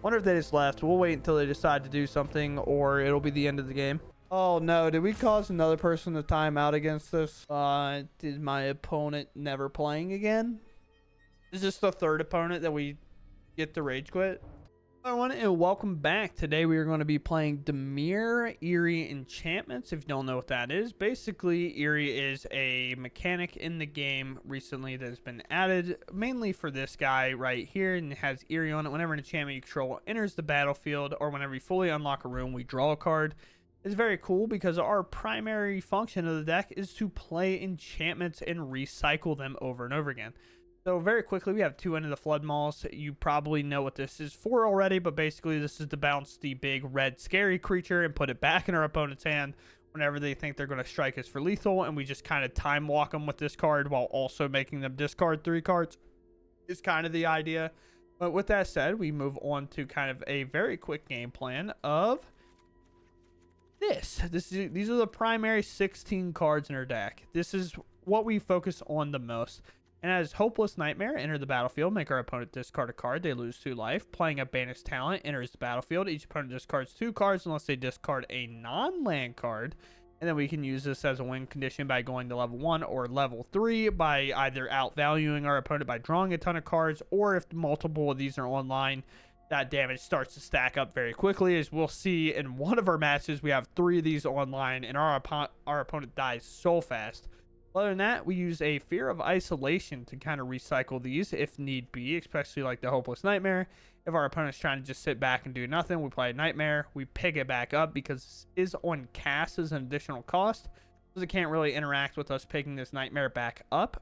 Wonder if they just left. We'll wait until they decide to do something, or it'll be the end of the game. Oh no, did we cause another person to time out against this? Did my opponent never playing again? Is this the third opponent that we get to rage quit? Hello everyone, and welcome back. Today we are going to be playing Dimir Eerie Enchantments. If you don't know what that is, basically Eerie is a mechanic in the game recently that has been added mainly for this guy right here, and it has Eerie on it. Whenever an enchantment you control enters the battlefield, or whenever you fully unlock a room, we draw a card. It's very cool because our primary function of the deck is to play enchantments and recycle them over and over again. So very quickly, we have two Into the Flood Maws. You probably know what this is for already, but basically this is to bounce the big red scary creature and put it back in our opponent's hand whenever they think they're going to strike us for lethal, and we just kind of time walk them with this card while also making them discard 3 cards is kind of the idea. But with that said, we move on to kind of a very quick game plan of these are the primary 16 cards in our deck. This is what we focus on the most. And as Hopeless Nightmare, enter the battlefield, make our opponent discard a card, they lose 2 life. Playing a Banished Talent, enters the battlefield, each opponent discards 2 cards unless they discard a non-land card. And then we can use this as a win condition by going to level 1 or level 3 by either outvaluing our opponent by drawing a ton of cards, or if multiple of these are online, that damage starts to stack up very quickly. As we'll see in one of our matches, we have 3 of these online, and our opponent dies so fast. Other than that, we use a Fear of Isolation to kind of recycle these if need be, especially like the Hopeless Nightmare. If our opponent's trying to just sit back and do nothing, we play a Nightmare. We pick it back up because it is on cast as an additional cost, because it can't really interact with us picking this Nightmare back up.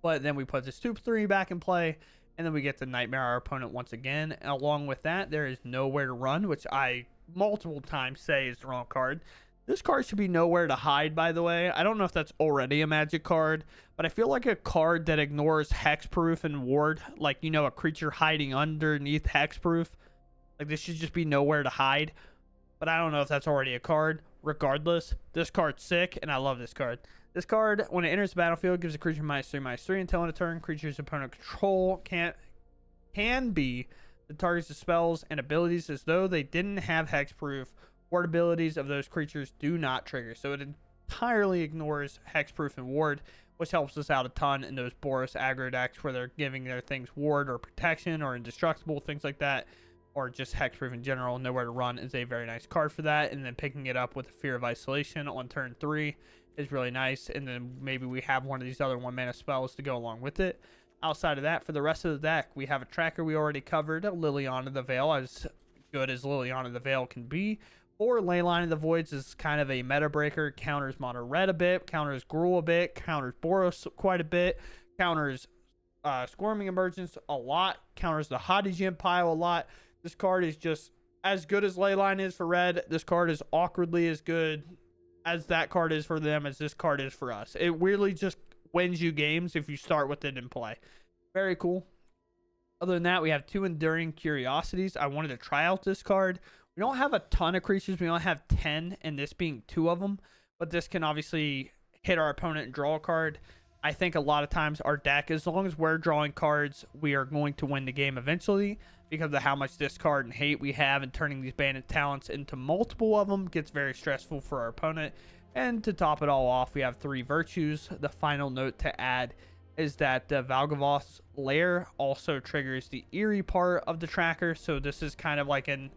But then we put this 2/3 back in play, and then we get to Nightmare our opponent once again. And along with that, there is Nowhere to Run, which I multiple times say is the wrong card. This card should be Nowhere to Hide, by the way. I don't know if that's already a magic card, but I feel like a card that ignores hexproof and ward, like, you know, a creature hiding underneath hexproof. Like, this should just be Nowhere to Hide, but I don't know if that's already a card. Regardless, this card's sick, and I love this card. This card, when it enters the battlefield, gives a creature -3/-3 until end of turn. Creature's opponent control can be the target's spells and abilities as though they didn't have hexproof. Ward abilities of those creatures do not trigger, so it entirely ignores hexproof and ward, which helps us out a ton in those Boros aggro decks where they're giving their things ward or protection or indestructible, things like that, or just hexproof in general. Nowhere to Run is a very nice card for that, and then picking it up with a Fear of Isolation on turn 3 is really nice, and then maybe we have one of these other 1-mana spells to go along with it. Outside of that, for the rest of the deck, we have a tracker we already covered, Liliana the Veil, as good as Liliana the Veil can be. Or Leyline of the Voids is kind of a meta breaker, counters Mono Red a bit, counters Gruul a bit, counters Boros quite a bit, counters Squirming Emergence a lot, counters the Hadijin pile a lot. This card is just as good as Leyline is for red. This card is awkwardly as good as that card is for them as this card is for us. It really just wins you games if you start with it in play. Very cool. Other than that, we have 2 Enduring Curiosities. I wanted to try out this card. We don't have a ton of creatures. We only have 10, and this being 2 of them. But this can obviously hit our opponent and draw a card. I think a lot of times our deck, as long as we're drawing cards, we are going to win the game eventually because of how much discard and hate we have, and turning these Bandit talents into multiple of them gets very stressful for our opponent. And to top it all off, we have 3 Virtues. The final note to add is that Valgavoth's Lair also triggers the Eerie part of the tracker. So this is kind of like an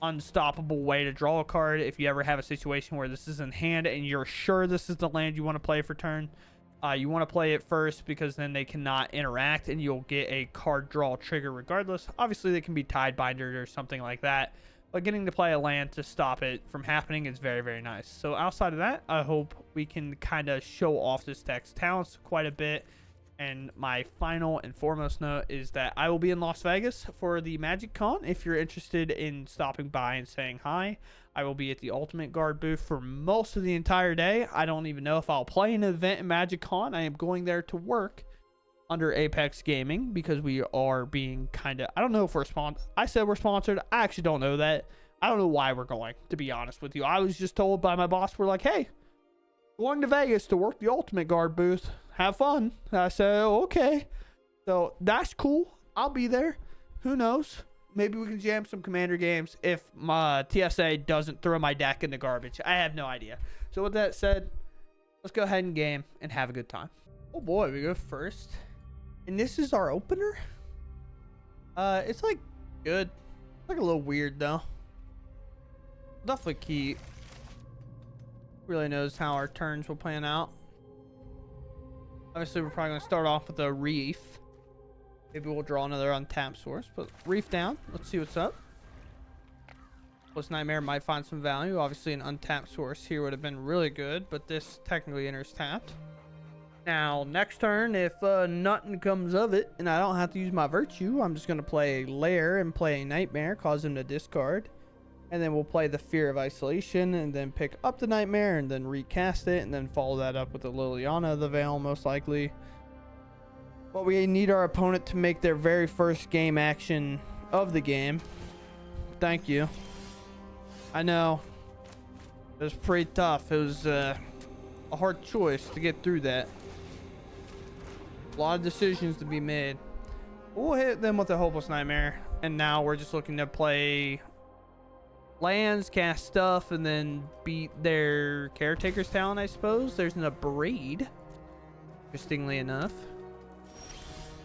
unstoppable way to draw a card if you ever have a situation where this is in hand and you're sure this is the land you want to play for turn. You want to play it first because then they cannot interact and you'll get a card draw trigger regardless. Obviously they can be Tidebinder or something like that, but getting to play a land to stop it from happening is very, very nice. So outside of that, I hope we can kind of show off this deck's talents quite a bit. And my final and foremost note is that I will be in Las Vegas for the Magic Con. If you're interested in stopping by and saying hi, I will be at the Ultimate Guard booth for most of the entire day. I don't even know if I'll play an event in Magic Con. I am going there to work under Apex Gaming because we are being kind of, I don't know if we're sponsored. I said we're sponsored. I actually don't know that. I don't know why we're going, to be honest with you. I was just told by my boss, we're like, hey, going to Vegas to work the Ultimate Guard booth. Have fun. I said, oh, okay. So that's cool. I'll be there. Who knows? Maybe we can jam some commander games if my TSA doesn't throw my deck in the garbage. I have no idea. So with that said, let's go ahead and game and have a good time. Oh boy, we go first. And this is our opener? It's like good. It's like a little weird though. Definitely keep. Really knows how our turns will plan out. Obviously, we're probably going to start off with a Reef. Maybe we'll draw another untapped source. But Reef down. Let's see what's up. Plus Nightmare might find some value. Obviously, an untapped source here would have been really good. But this technically enters tapped. Now, next turn, if nothing comes of it, and I don't have to use my Virtue, I'm just going to play Lair and play a Nightmare, cause him to discard. And then we'll play the Fear of Isolation, and then pick up the Nightmare, and then recast it, and then follow that up with the Liliana of the Veil, most likely. But we need our opponent to make their very first game action of the game. Thank you. I know. It was pretty tough. It was a hard choice to get through that. A lot of decisions to be made. We'll hit them with a Hopeless Nightmare, and now we're just looking to play lands, cast stuff, and then beat their Caretaker's talent, I suppose. There's an Abrade, interestingly enough.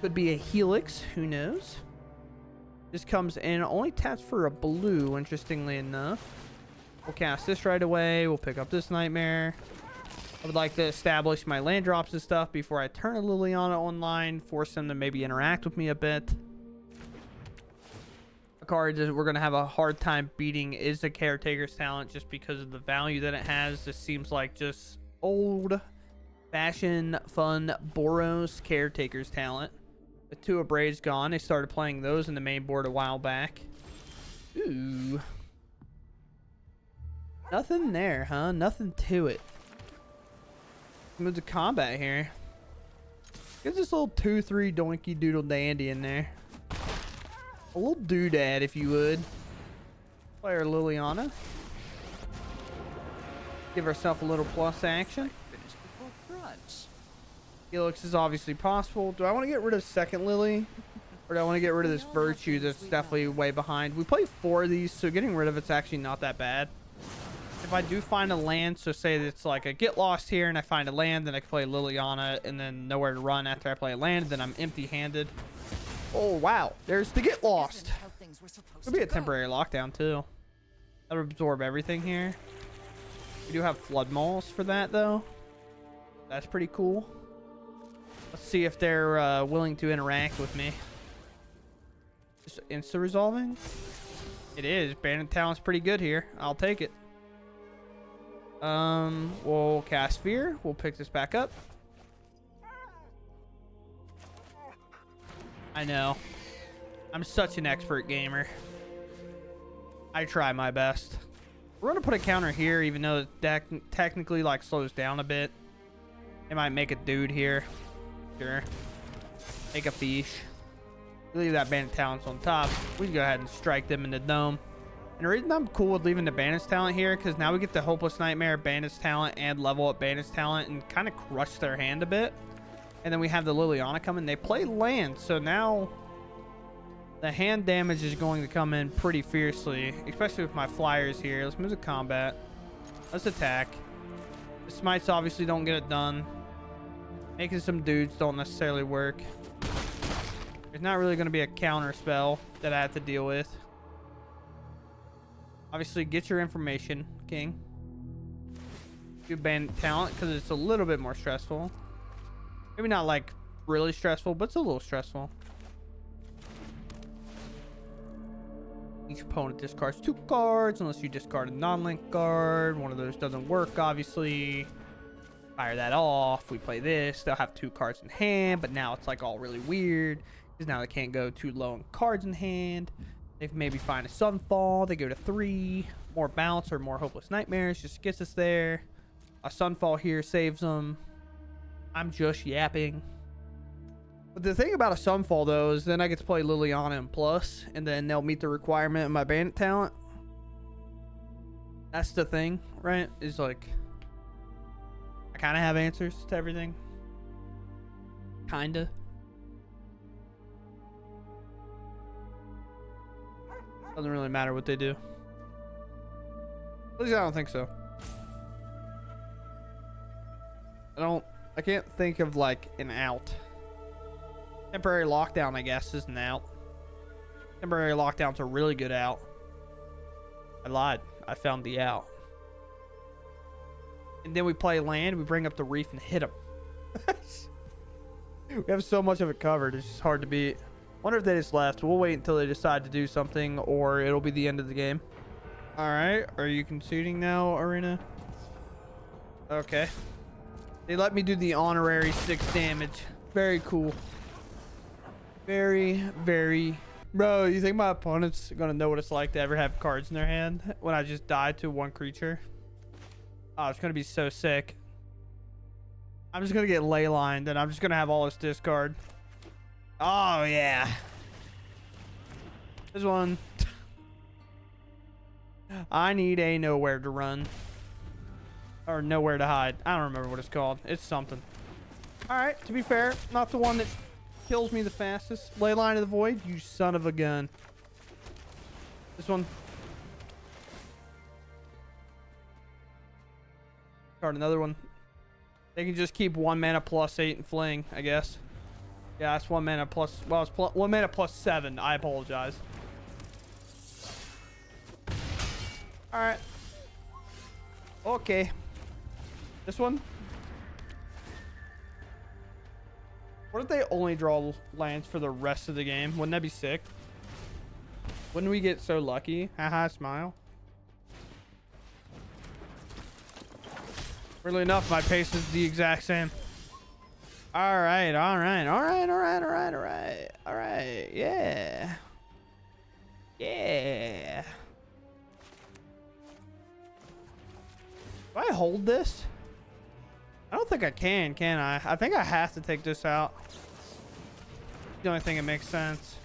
Could be a Helix, who knows. This comes in, only taps for a blue, interestingly enough. We'll cast this right away. We'll pick up this Nightmare. I would like to establish my land drops and stuff before I turn a Liliana online, force them to maybe interact with me a bit. A card that we're going to have a hard time beating is the Caretaker's talent just because of the value that it has. This seems like just old-fashioned, fun Boros Caretaker's talent. The two Abrades gone. They started playing those in the main board a while back. Ooh. Nothing there, huh? Nothing to it. Move to combat here. Get this little 2/3 doinky doodle dandy in there. A little doodad, if you would. Play our Liliana. Give ourselves a little plus action. Helix is obviously possible. Do I want to get rid of second Lily? Or do I want to get rid of this Virtue that's definitely way behind? We play 4 of these, so getting rid of it's actually not that bad. If I do find a land, so say it's like a get lost here and I find a land, then I can play Liliana and then nowhere to run after I play a land, then I'm empty-handed. Oh, wow. There's the get lost. Could be a temporary lockdown, too. That'll absorb everything here. We do have Flood Maws for that, though. That's pretty cool. Let's see if they're willing to interact with me. Just insta-resolving? It is. Bandit talent's pretty good here. I'll take it. We'll cast Fear. We'll pick this back up. I know. I'm such an expert gamer. I try my best. We're going to put a counter here, even though the deck technically like slows down a bit. It might make a dude here. Sure. Make a fish. Leave that Bandit talents on top. We can go ahead and strike them in the dome. And the reason I'm cool with leaving the Bandit's talent here, because now we get the Hopeless Nightmare, Bandit's talent, and level up Bandit's talent, and kind of crush their hand a bit. And then we have the Liliana coming. They play land, so now the hand damage is going to come in pretty fiercely, especially with my flyers here. Let's move to combat. Let's attack. The smites obviously don't get it done. Making some dudes don't necessarily work. There's not really going to be a counter spell that I have to deal with. Obviously, get your information, King. Do Bandit talent, because it's a little bit more stressful. Maybe not like really stressful, but it's a little stressful. Each opponent discards 2 cards, unless you discard a non-link card. One of those doesn't work, obviously. Fire that off. We play this. They'll have 2 cards in hand, but now it's like all really weird, because now they can't go too low in cards in hand. They can maybe find a Sunfall. They go to 3. More bounce or more Hopeless Nightmares just gets us there. A Sunfall here saves them. I'm just yapping. But the thing about a Sunfall, though, is then I get to play Liliana and plus, and then they'll meet the requirement of my Bandit talent. That's the thing, right? Is like, I kind of have answers to everything. Kinda. Doesn't really matter what they do. At least I don't think so. I can't think of like an out. Temporary lockdown, I guess, is an out. Temporary lockdown's a really good out. I lied. I found the out. And then we play land, we bring up the reef and hit them. We have so much of it covered, it's just hard to beat. Wonder if they just left. We'll wait until they decide to do something, or it'll be the end of the game. Alright, are you conceding now, Arena? Okay. They let me do the honorary 6 damage. Very cool. Very, very... Bro, you think my opponent's gonna know what it's like to ever have cards in their hand when I just die to one creature? Oh, it's gonna be so sick. I'm just gonna get Leyline, and I'm just gonna have all this discard. Oh, yeah. This one. I need a nowhere to run. Or nowhere to hide. I don't remember what it's called. It's something. Alright, to be fair, not the one that kills me the fastest. Leyline of the Void, you son of a gun. This one. Card another one. They can just keep 1 mana plus 8 and fling, I guess. Yeah, that's 1 mana plus... Well, it's 1 mana plus 7. I apologize. Alright. Okay. This one? What if they only draw lands for the rest of the game? Wouldn't that be sick? Wouldn't we get so lucky? Haha, smile. Really enough, my pace is the exact same. Alright, alright, alright, alright, alright, alright, alright, yeah. Yeah. Do I hold this? I don't think I can I? I think I have to take this out. The only thing that makes sense.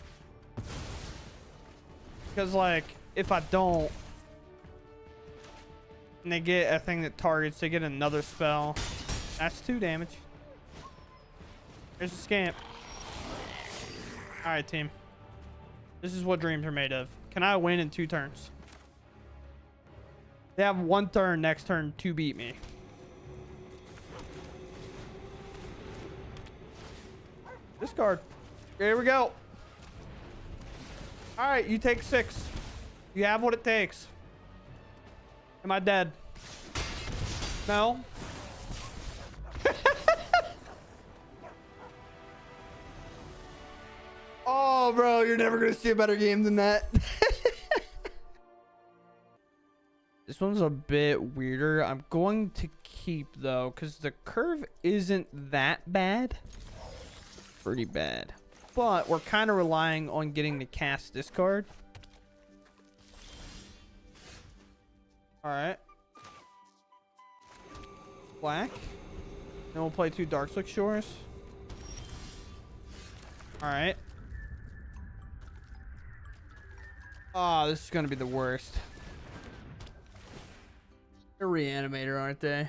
Because, like, if I don't, and they get a thing that targets, they get another spell. That's 2 damage. There's a scamp. Alright, team. This is what dreams are made of. Can I win in 2 turns? They have 1 turn, next turn to beat me. Discard. Here we go. Alright, you take 6. You have what it takes. Am I dead? No. Oh, bro, you're never going to see a better game than that. This one's a bit weirder. I'm going to keep, though, because the curve isn't that bad. Pretty bad. But we're kind of relying on getting to cast this card. Alright. Black. Then we'll play 2 Darkslick Shores. Alright. Oh, this is going to be the worst. They're Reanimator, aren't they?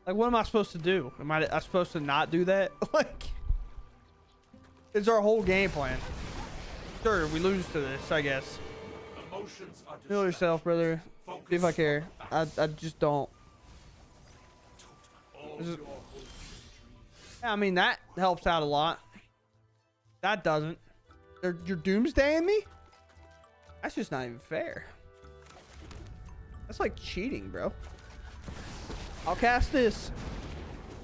Like, what am I supposed to do? Am I supposed to not do that? Like, it's our whole game plan. Sure, we lose to this, I guess. Heal yourself, brother. See if I care. I just don't. Yeah, I mean, that helps out a lot. That doesn't. You're doomsdaying me? That's just not even fair. That's like cheating, bro. I'll cast this.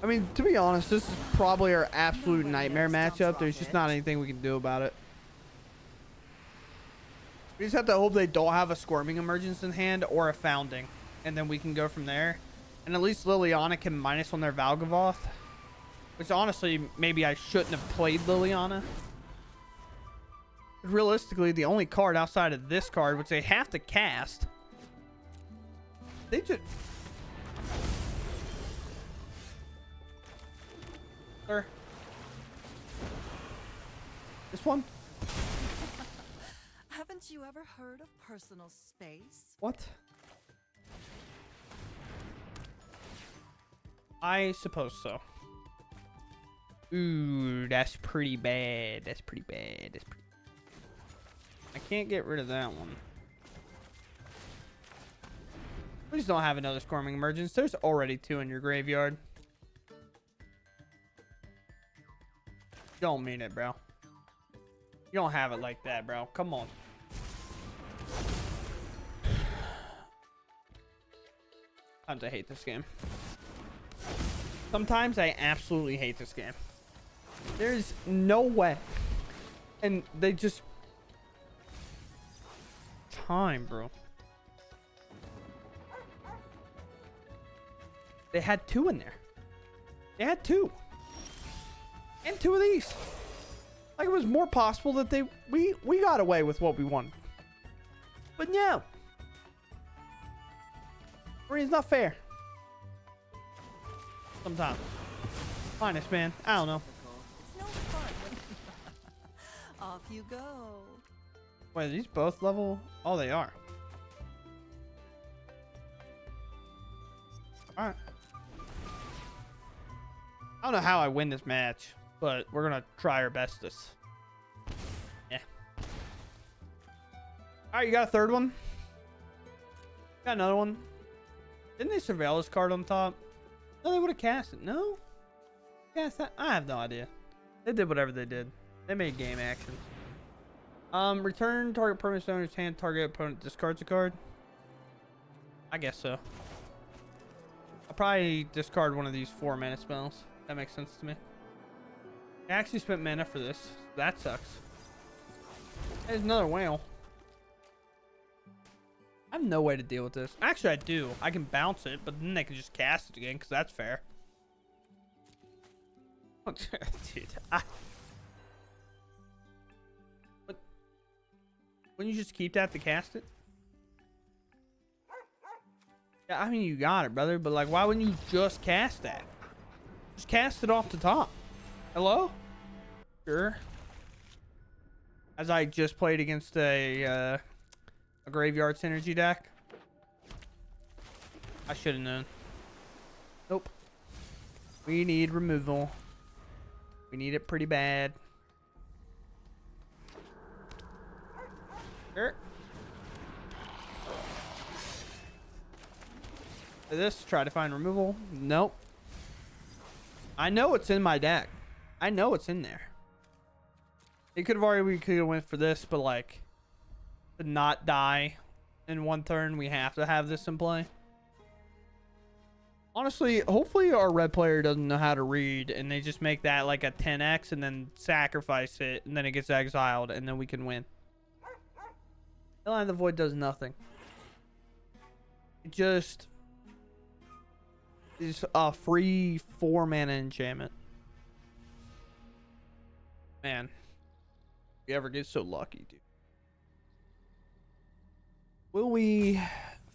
I mean, to be honest, this is probably our absolute nightmare matchup. There's just not anything we can do about it. We just have to hope they don't have a Squirming Emergence in hand or a Founding. And then we can go from there. And at least Liliana can -1 their Valgavoth. Which honestly, maybe I shouldn't have played Liliana. But realistically, the only card outside of this card, which they have to cast, they just... Sir. This one? Haven't you ever heard of personal space? What? I suppose so. Ooh, that's pretty bad. That's pretty bad. That's pretty... can't get rid of that one. Please don't have another Squirming Emergence. There's already 2 in your graveyard. Don't mean it, bro. You don't have it like that, bro. Come on. Sometimes I hate this game. Sometimes I absolutely hate this game. There's no way. And they just... Time, bro. They had 2 in there. They had 2. And 2 of these. Like, it was more possible that we got away with what we wanted. But no. I mean, it's not fair. Sometimes. Honest, man. I don't know. It's no fun. Off you go. Wait, are these both level? Oh, they are. Alright. I don't know how I win this match, but we're gonna try our bestest. Yeah. Alright, you got a third one? Got another one? Didn't they surveil this card on top? No, they would have cast it. No? Cast that? I have no idea. They did whatever they did. They made game actions. Return target permanent owner's hand. Target opponent discards a card. I guess so. I'll probably discard one of these 4-mana spells. That makes sense to me. I actually spent mana for this. That sucks. There's another whale. I have no way to deal with this. Actually, I do. I can bounce it, but then they can just cast it again, because that's fair. Dude, What? Wouldn't you just keep that to cast it? Yeah, I mean, you got it, brother, but, like, why wouldn't you just cast that? Just cast it off the top. Hello? Sure. As I just played against a graveyard synergy deck. I should have known. Nope. We need removal. We need it pretty bad. Sure. This, try to find removal. Nope. I know it's in my deck. I know it's in there. It could have already, we could have went for this, but like, to not die in one turn, we have to have this in play. Honestly, hopefully our red player doesn't know how to read and they just make that like a 10x and then sacrifice it and then it gets exiled and then we can win. Leyline the Void does nothing. It just is a free 4-mana enchantment. Man, if you ever get so lucky, dude. Will we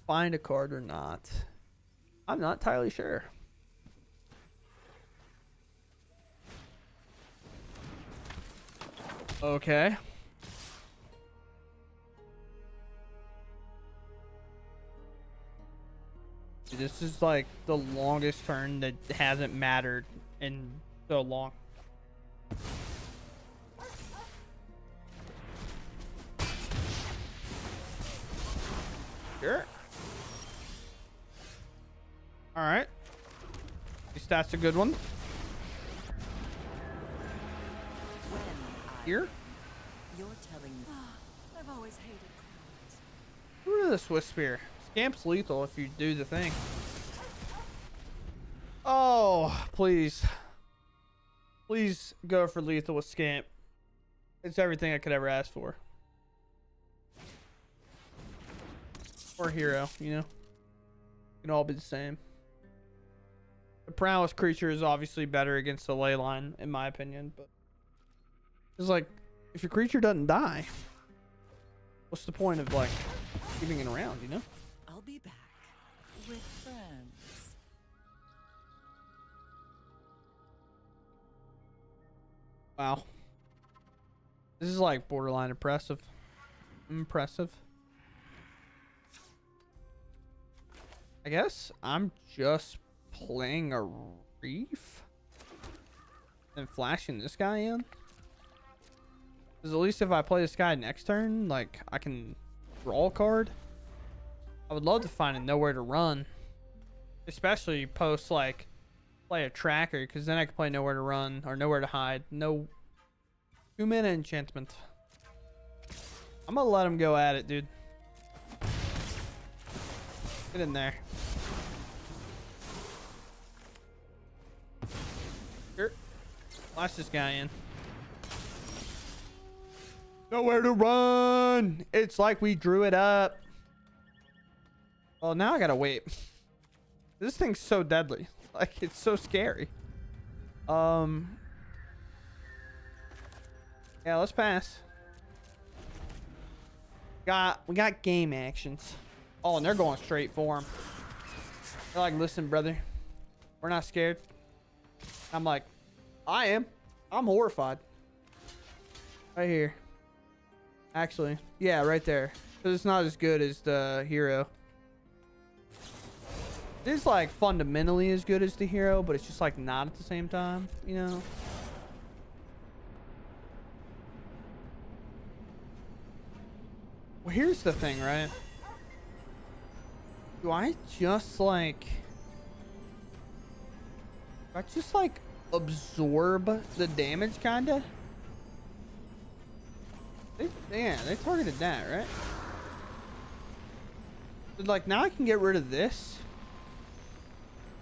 find a card or not? I'm not entirely sure. Okay. Dude, this is like the longest turn that hasn't mattered in so long. Sure. All right. That's a good one. Here. You're telling me. I've always hated clouds. Who is the Swift Spear? Scamp's lethal if you do the thing. Oh, please. Please go for lethal with Scamp. It's everything I could ever ask for. Or hero, you know? It can all be the same. The prowess creature is obviously better against the Leyline, in my opinion, but it's like, if your creature doesn't die, what's the point of like keeping it around, you know? I'll be back with friends. Wow. This is like borderline impressive. Impressive. I guess I'm just playing a reef and flashing this guy in. Because at least if I play this guy next turn, like, I can draw a card. I would love to find a nowhere to run. Especially post, like, play a tracker. Because then I can play nowhere to run or nowhere to hide. No 2-mana enchantment. I'm going to let him go at it, dude. Get in there. Sure. Lash this guy in. Nowhere to run. It's like we drew it up. Well, now I gotta wait. This thing's so deadly. Like, it's so scary. Yeah, let's pass. We got game actions. Oh, and they're going straight for him. They're like, listen, brother, we're not scared. I'm like, I am. I'm horrified. Right here. Actually, yeah, right there. Because it's not as good as the hero. It is like fundamentally as good as the hero, but it's just like not at the same time, you know? Well, here's the thing, right? Do I just like absorb the damage, kinda? Yeah, they targeted that, right? But like, now I can get rid of this.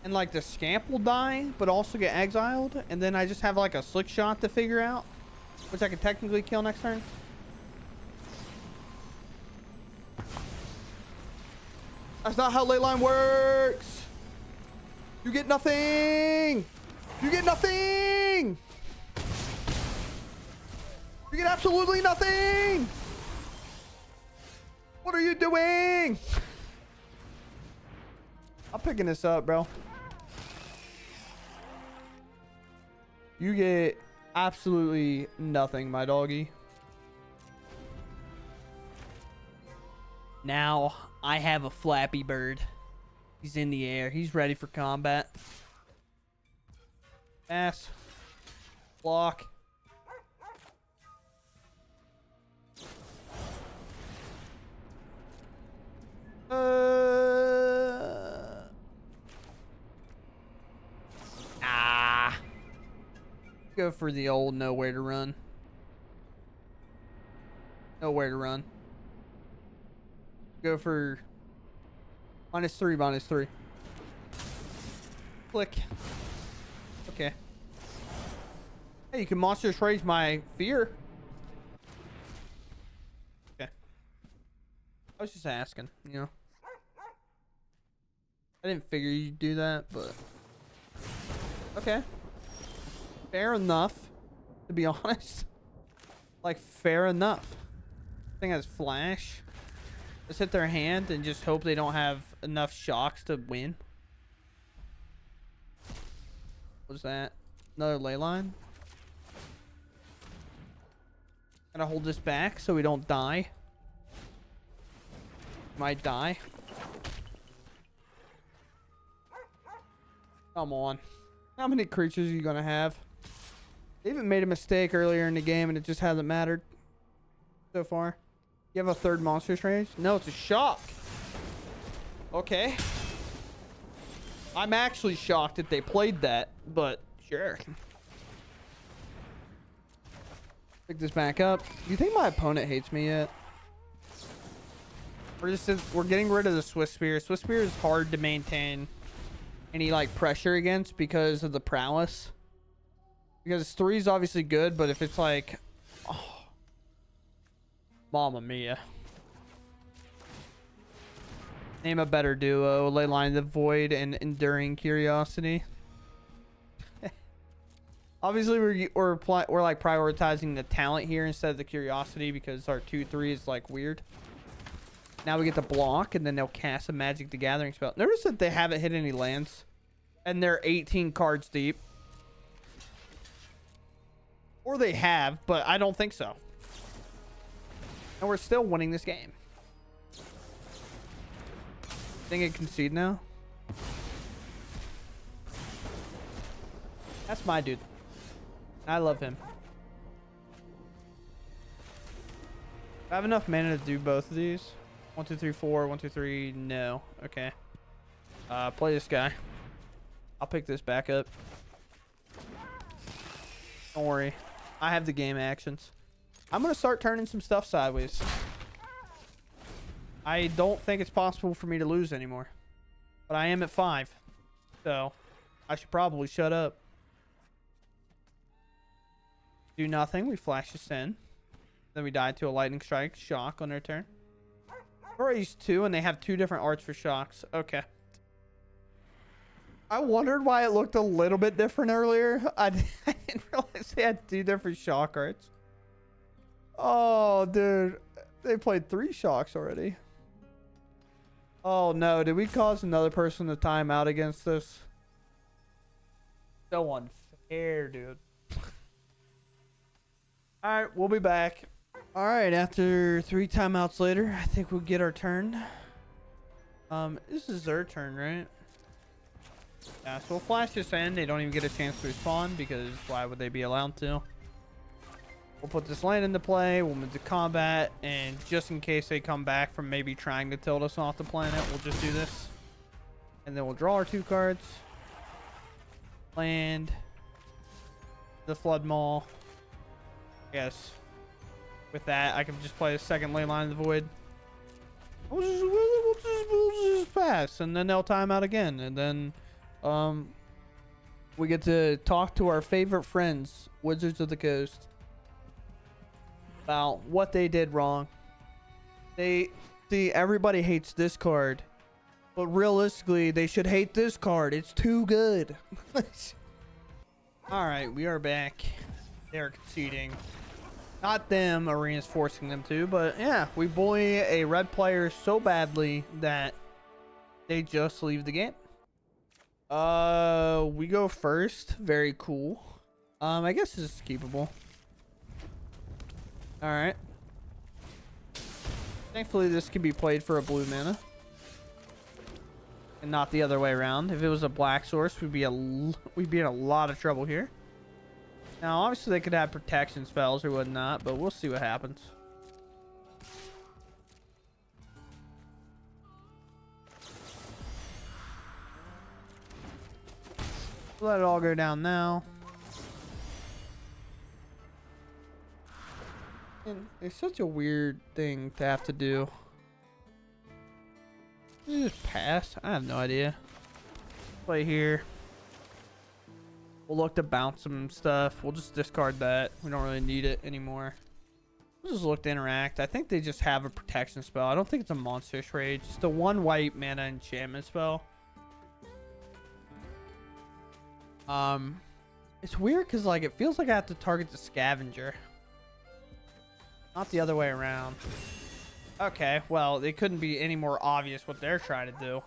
And like, the scamp will die, but also get exiled. And then I just have like a slick shot to figure out, which I can technically kill next turn. That's not how Leyline works. You get nothing. You get nothing. You get absolutely nothing. What are you doing? I'm picking this up, bro. You get absolutely nothing, my doggy. Now I have a Flappy Bird. He's in the air. He's ready for combat. Pass. Block. Go for the old nowhere to run. Nowhere to run. Go for -3, -3. Click. Okay. Hey, you can monstrous raise my fear. Okay. I was just asking, you know. I didn't figure you'd do that, but okay. Fair enough, to be honest. Like, fair enough. Thing has flash. Just hit their hand and just hope they don't have enough shocks to win. What was that? Another Leyline? Gotta hold this back so we don't die. Might die. Come on. How many creatures are you gonna have? They even made a mistake earlier in the game and it just hasn't mattered so far. You have a third monstrous range? No, it's a shock. Okay. I'm actually shocked that they played that, but sure. Pick this back up. Do you think my opponent hates me yet? We're getting rid of the Swift Spear. Swift Spear is hard to maintain any like pressure against because of the prowess. Because 3 is obviously good, but if it's like, oh, Mamma mia. Name a better duo. Leyline the Void and Enduring Curiosity. Obviously, we're like prioritizing the talent here instead of the curiosity because our 2/3 is like weird. Now we get to block, and then they'll cast a Magic the Gathering spell. Notice that they haven't hit any lands, and they're 18 cards deep. Or they have, but I don't think so. And we're still winning this game. Think I concede now? That's my dude. I love him. I have enough mana to do both of these. 1, 2, 3, 4. 1, 2, 3. No. Okay. Play this guy. I'll pick this back up. Don't worry. I have the game actions. I'm going to start turning some stuff sideways. I don't think it's possible for me to lose anymore. But I am at 5. So, I should probably shut up. Do nothing. We flash this in. Then we die to a lightning strike shock on their turn. Raise 2, and they have 2 different arts for shocks. Okay. I wondered why it looked a little bit different earlier. I didn't realize they had 2 different shock arts. Oh, dude. They played 3 shocks already. Oh, no. Did we cause another person to time out against this? So unfair, dude. Alright, we'll be back. Alright, after 3 timeouts later, I think we'll get our turn. This is their turn, right? Yeah, so we'll flash this in. They don't even get a chance to respawn because why would they be allowed to? We'll put this land into play. We'll move to combat. And just in case they come back from maybe trying to tilt us off the planet, we'll just do this. And then we'll draw our 2 cards. Land. The Flood Maw. Yes. With that, I can just play a second Leyline of the Void. We'll just pass. And then they'll time out again. And then we get to talk to our favorite friends, Wizards of the Coast, about what they did wrong. See, everybody hates this card, but realistically, they should hate this card. It's too good. All right, we are back. They're conceding. Not them, Arena's forcing them to, but yeah, we bully a red player so badly that they just leave the game. We go first. Very cool. I guess this is keepable. Alright. Thankfully, this can be played for a blue mana. And not the other way around. If it was a black source, we'd be in a lot of trouble here. Now, obviously, they could have protection spells or whatnot, but we'll see what happens. Let it all go down now. And it's such a weird thing to have to do. You just pass? I have no idea. Play here. We'll look to bounce some stuff. We'll just discard that. We don't really need it anymore. We'll just look to interact. I think they just have a protection spell. I don't think it's a Monstrous Rage. It's the 1 white mana enchantment spell. It's weird because like it feels like I have to target the scavenger. Not the other way around. Okay, well, it couldn't be any more obvious what they're trying to do.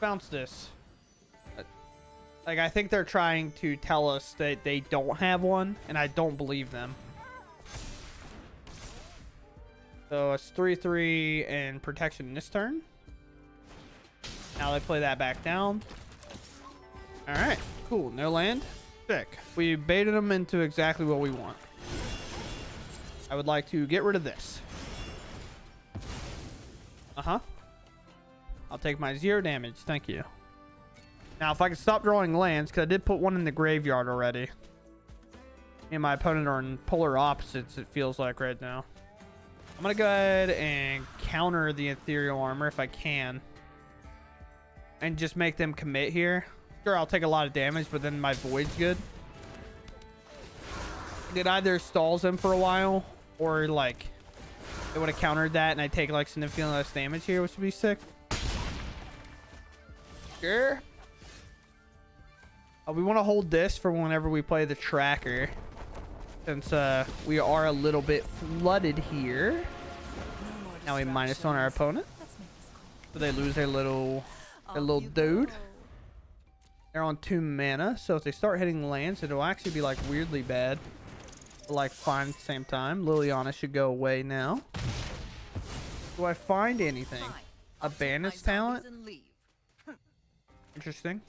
Bounce this. Like, I think they're trying to tell us that they don't have one, and I don't believe them. So it's 3/3 and protection this turn. Now they play that back down. All right, cool. No land. Sick. We baited them into exactly what we want. I would like to get rid of this. Uh-huh. I'll take my 0 damage. Thank you. Now, if I can stop drawing lands, because I did put one in the graveyard already. Me and my opponent are in polar opposites, it feels like right now. I'm going to go ahead and counter the Ethereal Armor if I can. And just make them commit here. Sure, I'll take a lot of damage, but then my Void's good. It either stalls them for a while, or like it would have countered that and I take like significantly less damage here, which would be sick. Sure. We want to hold this for whenever we play the tracker, since we are a little bit flooded here. Now we minus on our opponent, so they lose their little dude. They're on 2 mana, so if they start hitting lands, it'll actually be like weirdly bad, but like fine at the same time. Liliana should go away now. Do I find anything? A Bandit's talent? Interesting.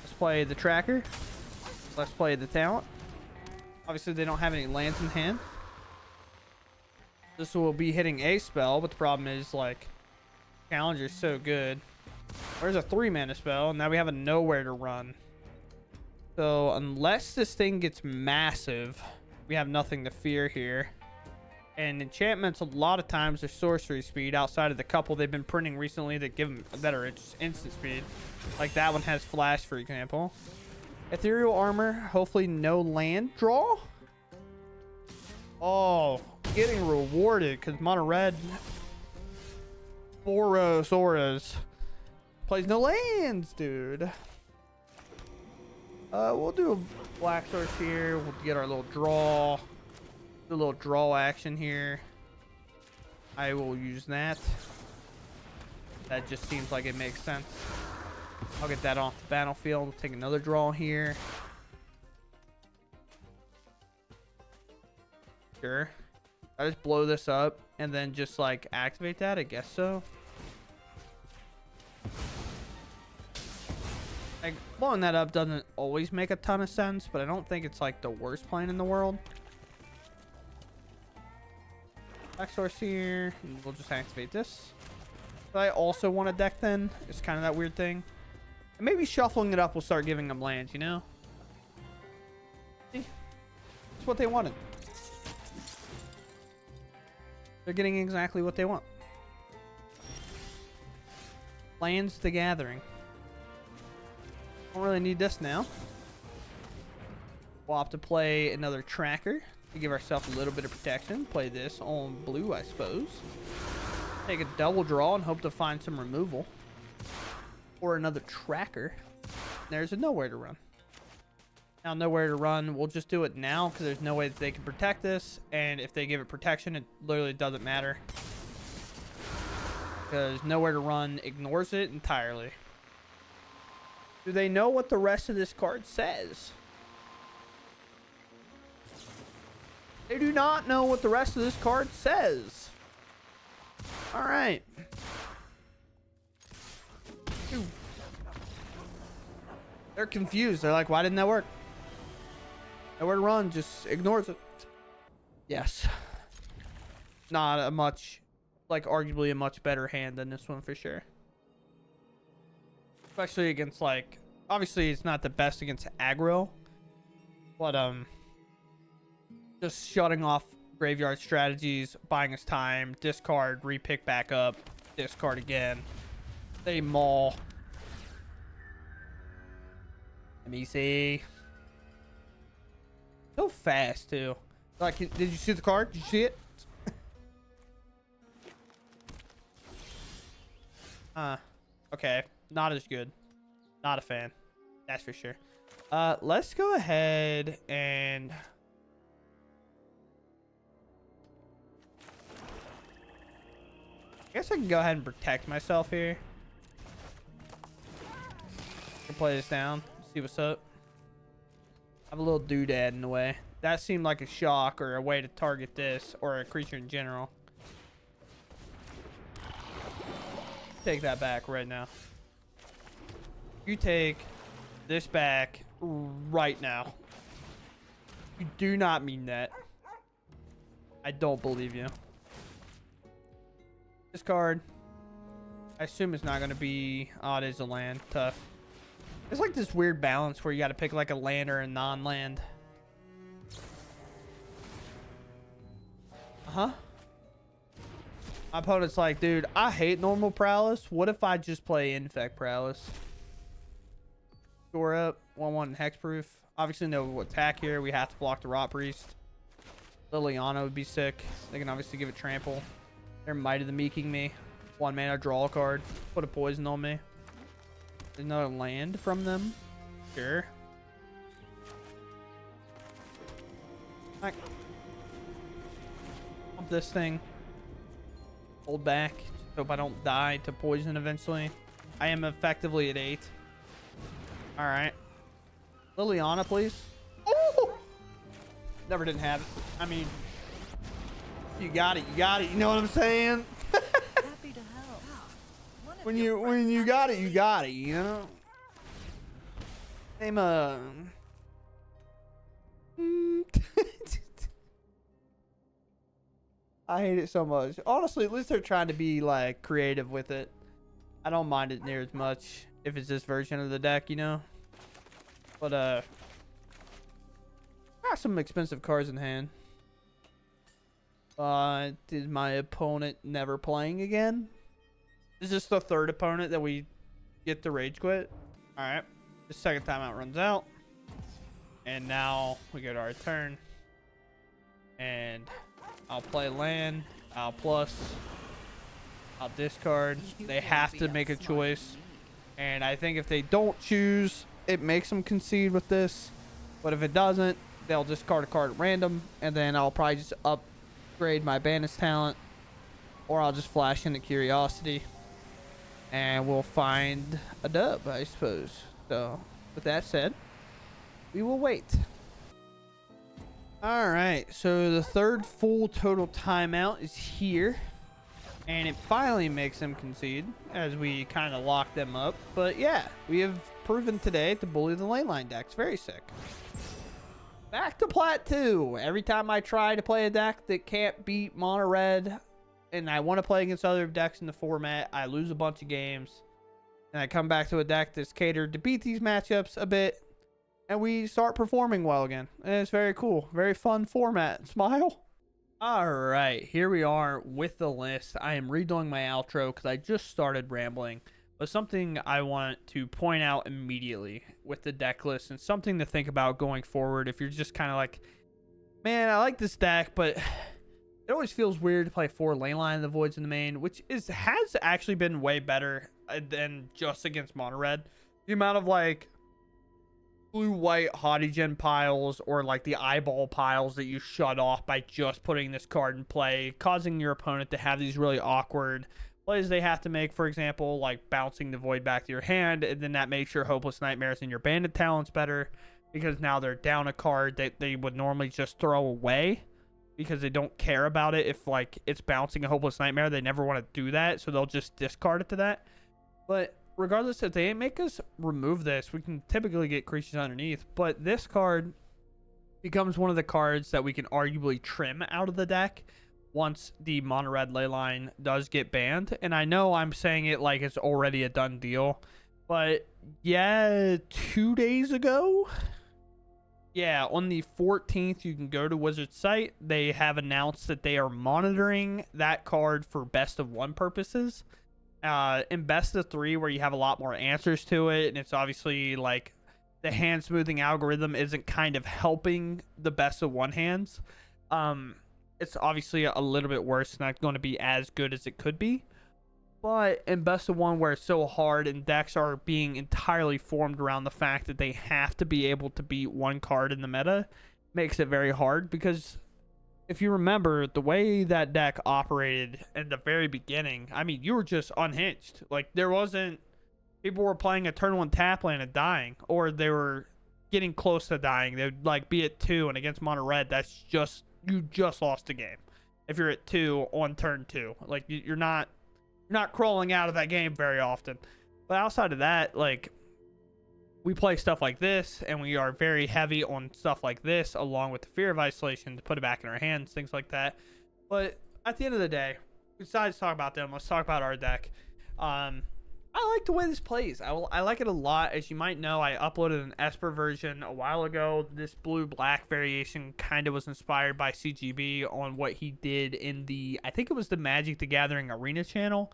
Let's play the tracker. Let's play the talent. Obviously, they don't have any lands in hand. This will be hitting a spell, but the problem is, like, Challenger's so good. There's a 3-mana spell, and now we have a nowhere to run. So, unless this thing gets massive, we have nothing to fear here. And enchantments, a lot of times, they're sorcery speed outside of the couple they've been printing recently that give them that are just instant speed. Like that one has flash, for example. Ethereal armor, hopefully no land draw. Oh, getting rewarded because mono red Boros auras plays no lands, dude. We'll do a black source here. We'll get our little draw. Do a little draw action here. I will use that. That just seems like it makes sense. I'll get that off the battlefield. We'll take another draw here. Sure. I just blow this up and then just like activate that, I guess so. Like blowing that up doesn't always make a ton of sense, but I don't think it's like the worst plan in the world. Black source here, and we'll just activate this. But I also want a deck then. It's kind of that weird thing. And maybe shuffling it up will start giving them lands, you know? See? That's what they wanted. They're getting exactly what they want. Lands the Gathering. Don't really need this now. We'll have to play another tracker to give ourselves a little bit of protection. Play this on blue, I suppose. Take a double draw and hope to find some removal. Or another tracker. There's a nowhere to run. Now nowhere to run. We'll just do it now because there's no way that they can protect this. And if they give it protection, it literally doesn't matter. Because nowhere to run ignores it entirely. Do they know what the rest of this card says? They do not know what the rest of this card says. Alright. They're confused. They're like, why didn't that work? Nowhere to run, just ignores it. Yes. Not a much, like arguably a much better hand than this one for sure. Especially against like, obviously it's not the best against aggro, but just shutting off graveyard strategies, buying us time, discard, repick back up, discard again. They maul. Let me see. So fast too. Like, did you see the card? Did you see it? Okay. Not as good. Not a fan. That's for sure. Let's go ahead and I guess I can go ahead and protect myself here. I can play this down. See what's up. I have a little doodad in the way. That seemed like a shock or a way to target this or a creature in general. Take that back right now. You take this back right now. You do not mean that. I don't believe you. This card, I assume it's not going to be... Oh, it is a land. Tough. It's like this weird balance where you got to pick like a land or a non-land. Uh-huh. My opponent's like, dude, I hate normal prowess. What if I just play infect prowess? Shore up. 1/1 hexproof. Obviously no attack here. We have to block the Rot Priest. Liliana would be sick. They can obviously give it trample. They're Might of the Meeking me. 1 mana, draw a card. Put a poison on me. There's another land from them. Sure. Like, pump this thing. Hold back. Hope I don't die to poison eventually. I am effectively at 8. Alright. Liliana, please. Ooh! Never didn't have it. I mean, you got it. You got it. You know what I'm saying? Happy to help. When you got it, you got it, you know? Name I hate it so much. Honestly, at least they're trying to be like creative with it. I don't mind it near as much if it's this version of the deck, you know. But got some expensive cards in hand. Is my opponent never playing again? Is this the third opponent that we get to rage quit? All right, the second timeout runs out, and now we go to our turn, and I'll play land. I'll plus. I'll discard. They have to make a choice, and I think if they don't choose, it makes them concede with this. But if it doesn't, they'll discard a card at random, and then I'll probably just upgrade my Bandit's talent, or I'll just flash into Curiosity, and we'll find a dub, I suppose. So, with that said, we will wait. All right, so the third full total timeout is here, and it finally makes them concede as we kind of lock them up. But yeah, we have proven today to bully the Leyline decks. Very sick. Back to Plat 2. Every time I try to play a deck that can't beat mono red, and I want to play against other decks in the format, I lose a bunch of games. And I come back to a deck that's catered to beat these matchups a bit, and we start performing well again. And it's very cool. Very fun format. Smile. All right, here we are with the list. I am redoing my outro because I just started rambling. But something I want to point out immediately with the deck list, and something to think about going forward if you're just kind of like, man, I like this deck, but it always feels weird to play 4 Leyline of the Voids in the main, which has actually been way better than just against mono red. The amount of like blue-white Hottigen piles or like the eyeball piles that you shut off by just putting this card in play, causing your opponent to have these really awkward plays they have to make, for example, like bouncing the Void back to your hand, and then that makes your Hopeless Nightmares and your Bandit talents better, because now they're down a card that they would normally just throw away because they don't care about it. If like it's bouncing a Hopeless Nightmare, they never want to do that, so they'll just discard it to that. But regardless, if they make us remove this, we can typically get creatures underneath. But this card becomes one of the cards that we can arguably trim out of the deck once the mono red Leyline does get banned. And I know I'm saying it like it's already a done deal, but yeah, 2 days ago, yeah, on the 14th, you can go to Wizard's site. They have announced that they are monitoring that card for best of 1 purposes. In best of 3, where you have a lot more answers to it, and it's obviously like the hand smoothing algorithm isn't kind of helping the best of 1 hands. It's obviously a little bit worse, not going to be as good as it could be. But in best of 1, where it's so hard and decks are being entirely formed around the fact that they have to be able to beat 1 card in the meta, makes it very hard. Because if you remember, the way that deck operated in the very beginning, I mean, you were just unhinged. Like, there wasn't... People were playing a turn 1 tap land and dying, or they were getting close to dying. They'd, like, be at 2, and against mono red, that's just... You just lost a game if you're at 2 on turn 2. Like, you're not crawling out of that game very often. But outside of that, like, we play stuff like this, and we are very heavy on stuff like this, along with the Fear of Isolation to put it back in our hands, things like that. But at the end of the day, besides talk about them, let's talk about our deck. I like the way this plays. I like it a lot. As you might know, I uploaded an Esper version a while ago. This blue-black variation kind of was inspired by CGB on what he did in the, I think it was the Magic the Gathering Arena channel.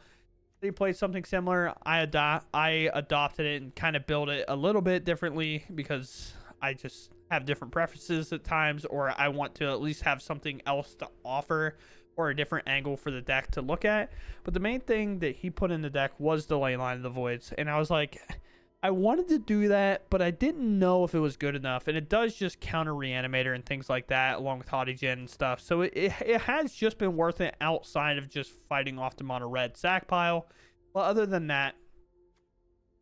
They played something similar. I adopted it and kind of built it a little bit differently because I just have different preferences at times, or I want to at least have something else to offer or a different angle for the deck to look at. But the main thing that he put in the deck was the Leyline of the Voids. And I was like, I wanted to do that, but I didn't know if it was good enough. And it does just counter Reanimator and things like that, along with Hottigen and stuff. So it has just been worth it outside of just fighting off the mono red sack pile. Well, other than that,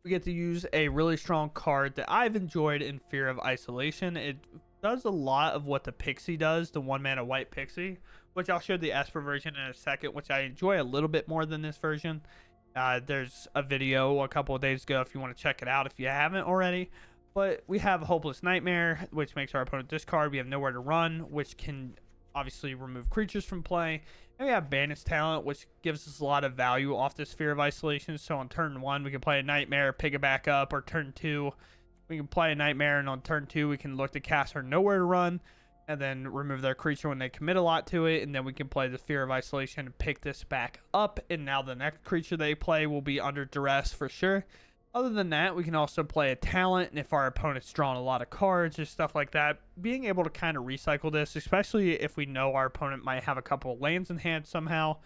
we get to use a really strong card that I've enjoyed in Fear of Isolation. It does a lot of what the Pixie does, the 1-mana white Pixie, which I'll show the Esper version in a second, which I enjoy a little bit more than this version. There's a video a couple of days ago if you want to check it out if you haven't already. But we have Hopeless Nightmare, which makes our opponent discard. We have Nowhere to Run, which can obviously remove creatures from play. And we have Bandit's Talent, which gives us a lot of value off the Sphere of Isolation. So on turn 1, we can play a Nightmare, pick it back up, or turn 2, we can play a Nightmare, and on turn 2, we can look to cast our Nowhere to Run, and then remove their creature when they commit a lot to it, and then we can play the Sphere of Isolation and pick this back up, and now the next creature they play will be under duress for sure. Other than that, we can also play a talent, and if our opponent's drawn a lot of cards or stuff like that, being able to kind of recycle this, especially if we know our opponent might have a couple of lands in hand somehow,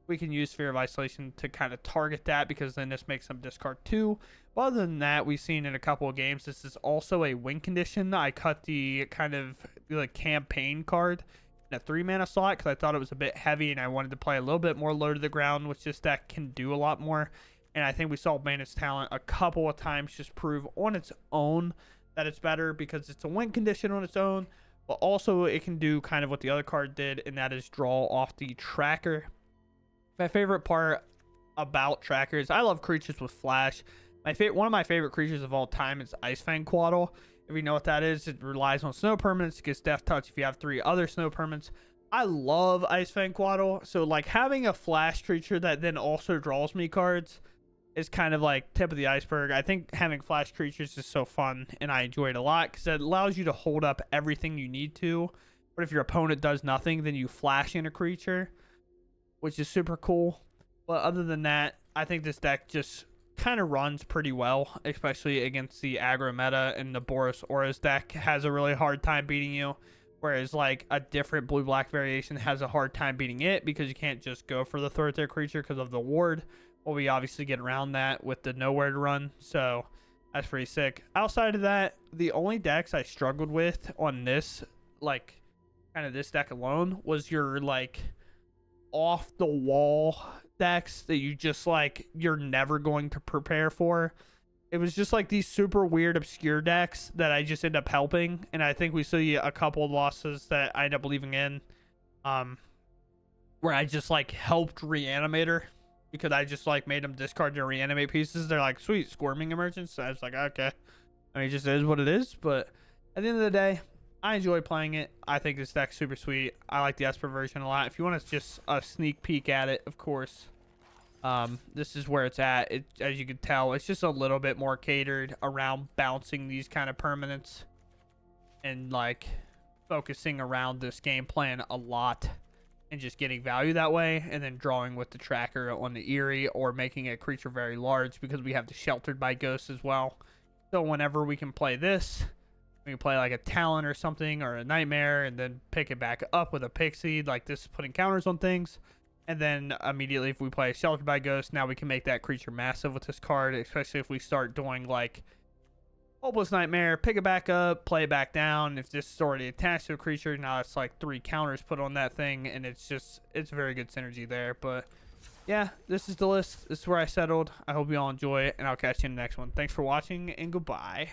we can use Sphere of Isolation to kind of target that, because then this makes them discard 2. But other than that, we've seen in a couple of games, this is also a win condition. I cut the kind of the campaign card in a 3-mana slot because I thought it was a bit heavy and I wanted to play a little bit more low to the ground, which this deck can do a lot more. And I think we saw Bandit's Talent a couple of times just prove on its own that it's better, because it's a win condition on its own, but also it can do kind of what the other card did, and that is draw off the tracker. My favorite part about trackers, I love creatures with flash. One of my favorite creatures of all time is Icefang Quaddle. If you know what that is, it relies on snow permanents, gets Death Touch if you have 3 other snow permanents. I love Icefang Quaddle, so like having a flash creature that then also draws me cards is kind of like tip of the iceberg. I think having flash creatures is so fun, and I enjoy it a lot because it allows you to hold up everything you need to. But if your opponent does nothing, then you flash in a creature, which is super cool. But other than that, I think this deck just kind of runs pretty well, especially against the aggro meta, and the Boros Auras deck has a really hard time beating you, whereas like a different blue-black variation has a hard time beating it because you can't just go for the authoritative creature because of the ward. Well, we obviously get around that with the Nowhere to Run, so that's pretty sick. Outside of that, the only decks I struggled with on this, like kind of this deck alone, was your like off the wall decks that you just like you're never going to prepare for. It was just like these super weird obscure decks that I just end up helping, and I think we see a couple of losses that I end up leaving in where I just like helped Reanimator because I just like made them discard their reanimate pieces. They're like, sweet, Squirming Emergence. So I was like, okay, I mean, it just is what it is. But at the end of the day, I enjoy playing it. I think this deck's super sweet. I like the Esper version a lot. If you want just a sneak peek at it, of course, this is where it's at. As you can tell, it's just a little bit more catered around bouncing these kind of permanents and like focusing around this game plan a lot and just getting value that way, and then drawing with the tracker on the Eerie or making a creature very large because we have the Sheltered by Ghosts as well. So whenever we can play this, we can play like a Talon or something, or a Nightmare, and then pick it back up with a Pixie, like this, putting counters on things. And then immediately if we play Sheltered by Ghost, now we can make that creature massive with this card, especially if we start doing like Hopeless Nightmare, pick it back up, play it back down. If this is already attached to a creature, now it's like 3 counters put on that thing, and it's very good synergy there. But yeah, this is the list. This is where I settled. I hope you all enjoy it, and I'll catch you in the next one. Thanks for watching, and goodbye.